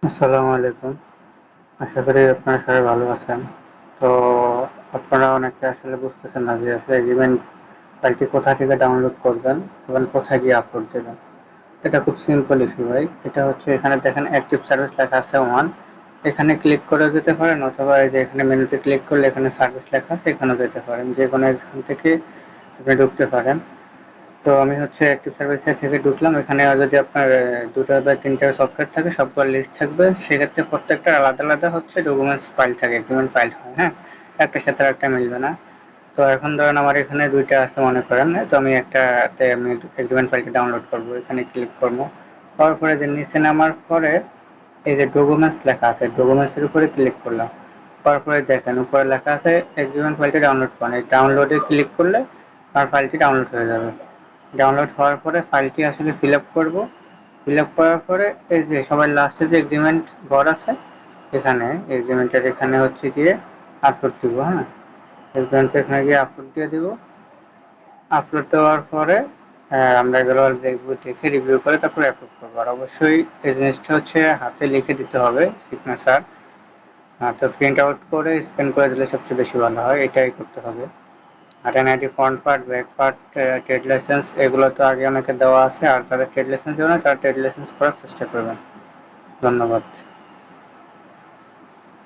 আসসালামু আলাইকুম। আশা করি আপনারা সবাই ভালো আছেন। তো আপনারা অনেকে আসলে বুঝতেছেন না যে আসলে এগ্রিমেন্ট ফাইলটি কোথা থেকে ডাউনলোড করবেন এবং কোথায় গিয়ে আপলোড দেবেন। এটা খুব সিম্পল ইস্যু ভাই। এটা হচ্ছে এখানে দেখেন অ্যাক্টিভ সার্ভিস লেখা আছে 1, এখানে ক্লিক করে যেতে পারেন, অথবা এই যে এখানে মেনুতে ক্লিক করলে এখানে সার্ভিস লেখা আছে, এখানেও যেতে পারেন। যেকোনো এখান থেকে আপনি ঢুকতে পারেন। তো আমি হচ্ছে অ্যাক্টিভ সার্ভিসে থেকে ঢুকলাম। এখানে যদি আপনার 2টা বা 3টা সফটওয়্যার থাকে, সবগুলো লিস্ট থাকবে। সেক্ষেত্রে প্রত্যেকটা আলাদা আলাদা হচ্ছে ডকুমেন্টস ফাইল থাকে, এগ্রিমেন্ট ফাইল হয়, হ্যাঁ? একটার সাথে আরেকটা মিলবে না। তো এখন ধরেন আমার এখানে 2টা আছে মনে করেন, তো আমি একটাতে আমি এগ্রিমেন্ট ফাইলটা ডাউনলোড করব। এখানে ক্লিক করব। করার পরে যে নিচে নামার পরে এই যে ডকুমেন্টস লেখা আছে, ডকুমেন্টসের উপরে ক্লিক করলাম। তারপরে দেখেন উপরে লেখা আছে এগ্রিমেন্ট ফাইলটা ডাউনলোড করুন। এই ডাউনলোডে ক্লিক করলে আমার ফাইলটি ডাউনলোড হয়ে যাবে। ডাউনলোড হওয়ার পরে ফাইলটি আসলে ফিল আপ করবো। ফিল আপ করার পরে এই যে সবার লাস্টে যে এগ্রিমেন্ট ঘর আছে, এখানে এগ্রিমেন্টের এখানে হচ্ছে গিয়ে আপলোড দিব, হ্যাঁ? এগ্রিমেন্ট এখানে গিয়ে আপলোড দিয়ে দিব। আপলোড দেওয়ার পরে আমরা এগুলো দেখবো, দেখে রিভিউ করে তারপরে অ্যাপ্রুভ করবো। আর অবশ্যই এই জিনিসটা হচ্ছে হাতে লিখে দিতে হবে, সিগনেচার। তো প্রিন্ট আউট করে স্ক্যান করে দিলে সবচেয়ে বেশি ভালো হয়, এটাই করতে হবে। আর NID front part, back part, trade license এগুলো তো আগে অনেকে দেওয়া আছে। আর যাদের ট্রেড লাইসেন্স দেওয়া না তারা ট্রেড লাইসেন্স করার চেষ্টা করবেন। ধন্যবাদ।